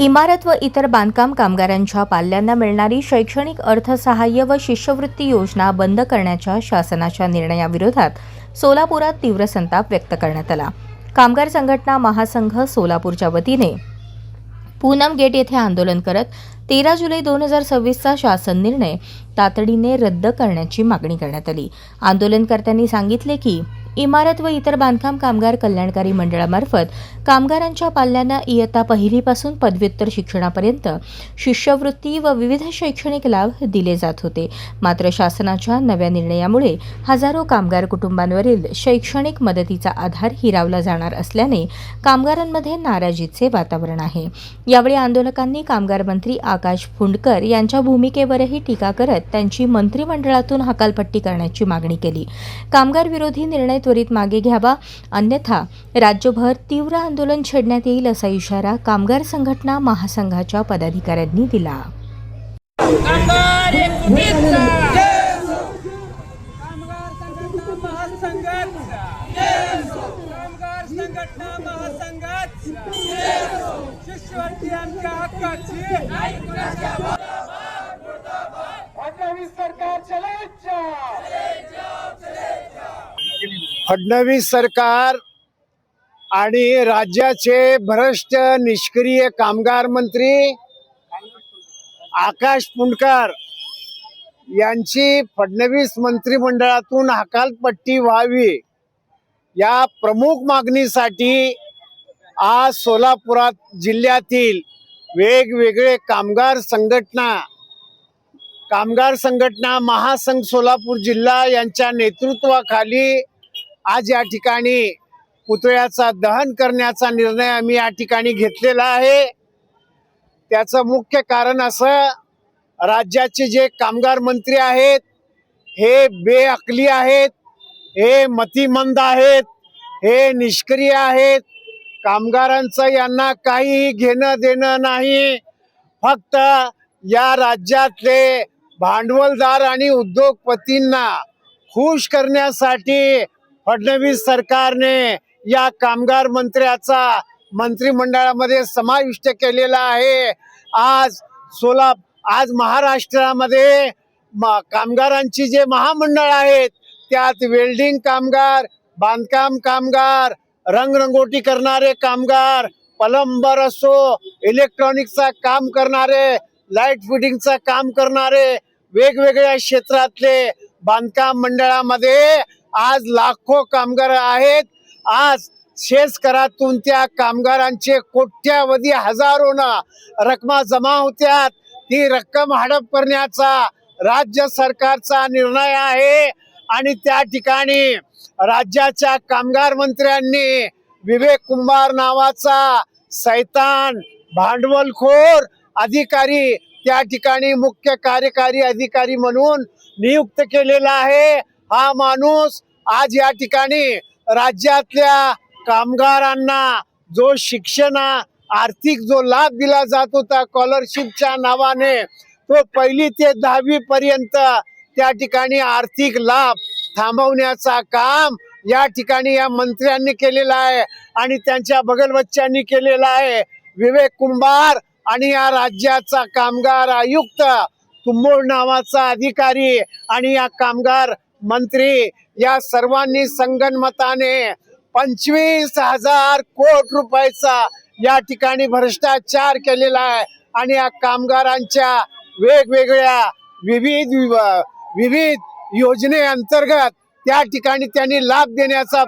इमारत व इतर बांधकाम कामगारांच्या पाल्यांना मिळणारी शैक्षणिक अर्थसहाय्य व शिष्यवृत्ती योजना बंद करण्याच्या शासनाच्या निर्णयाविरोधात सोलापुरात तीव्र संताप व्यक्त करण्यात आला। कामगार संघटना महासंघ सोलापूरच्या वतीने पूनम गेट येथे आंदोलन करत 13 जुलै 2026चा शासन निर्णय तातडीने रद्द करण्याची मागणी करण्यात आली। आंदोलनकर्त्यांनी सांगितले की इमारत व इतर बांधकाम कामगार कल्याणकारी मंडळामार्फत कामगारांच्या पाल्यांना इयत्ता पहिलीपासून पदव्युत्तर शिक्षणापर्यंत शिष्यवृत्ती व विविध शैक्षणिक लाभ दिले जात होते। मात्र शासनाच्या नव्या निर्णयामुळे हजारो कामगार कुटुंबांवरील शैक्षणिक मदतीचा आधार हिरावला जाणार असल्याने कामगारांमध्ये नाराजीचे वातावरण आहे। यावेळी आंदोलकांनी कामगार मंत्री आकाश फुंडकर यांच्या भूमिकेवरही टीका करत त्यांची मंत्रिमंडळातून हकालपट्टी करण्याची मागणी केली। कामगार विरोधी निर्णय त्वरित मागे घ्यावा, अन्यथा राज्यभर तीव्र आंदोलन छेडण्यात येईल असा इशारा कामगार संघटना महासंघाच्या पदाधिकाऱ्यांनी दिला। फडणवीस सरकार आणि राज्याचे भ्रष्ट निष्क्रिय कामगार मंत्री आकाश फुंडकर यांची फडणवीस मंत्रिमंडळातून हकालपट्टी व्हावी या प्रमुख मागणीसाठी आज सोलापुरात जिल्ह्यातील वेगवेगळे कामगार संघटना महासंघ सोलापूर जिल्हा यांच्या नेतृत्वाखाली आज या ठिकाणी पुतळ्याचा दहन करण्याचा निर्णय आम्ही या ठिकाणी घेतलेला आहे। त्याचं मुख्य कारण असं, राज्याचे जे कामगार मंत्री आहेत हे बेअक्ली आहेत, हे मतिमंद आहेत, हे निष्क्रिय आहेत। कामगारांचं यांना काहीही घेणं देणं नाही। फक्त या राज्यातले भांडवलदार आणि उद्योगपतींना खुश करण्यासाठी फडणवीस सरकारने या कामगार मंत्र्याचा मंत्रिमंडळामध्ये समाविष्ट केलेला आहे। आज महाराष्ट्रामध्ये कामगारांची जे महामंडळ आहेत त्यात वेल्डिंग कामगार, बांधकाम कामगार, रंगरंगोटी करणारे कामगार, प्लंबर असो, इलेक्ट्रॉनिकचा काम करणारे, लाईट फिटिंगचा काम करणारे, वेगवेगळ्या क्षेत्रातले बांधकाम मंडळामध्ये आज लाखो कामगार आहेत। आज शेतकऱ्यातून त्या कामगारांचे कोट्यावधी हजारोना रकमा जमा होत्यात। ती रक्कम हडप करण्याचा राज्य सरकारचा निर्णय आहे आणि त्या ठिकाणी राज्याच्या कामगार मंत्र्यांनी विवेक कुंभार नावाचा सैतान भांडवलखोर अधिकारी त्या ठिकाणी मुख्य कार्यकारी अधिकारी म्हणून नियुक्त केलेला आहे। हा माणूस आज या ठिकाणी राज्यातल्या कामगारांना जो शिक्षण आर्थिक जो लाभ दिला जात होता स्कॉलरशिपच्या नावाने, तो 1ली ते 10वी पर्यंत त्या ठिकाणी आर्थिक लाभ थांबवण्याचा काम या ठिकाणी या मंत्र्यांनी केलेला आहे आणि त्यांच्या बगलबच्च्यांनी केलेला आहे। विवेक कुंभार आणि या राज्याचा कामगार आयुक्त तुंबोळ नावाचा अधिकारी आणि या कामगार मंत्री या सर्वांनी संगनमताने 25,000 कोटी रुपयाचा या ठिकाणी भ्रष्टाचार केलेला आहे आणि या कामगारांच्या वेगवेगळ्या विविध योजनेअंतर्गत त्या ठिकाणी त्यांनी लाभ देण्याचा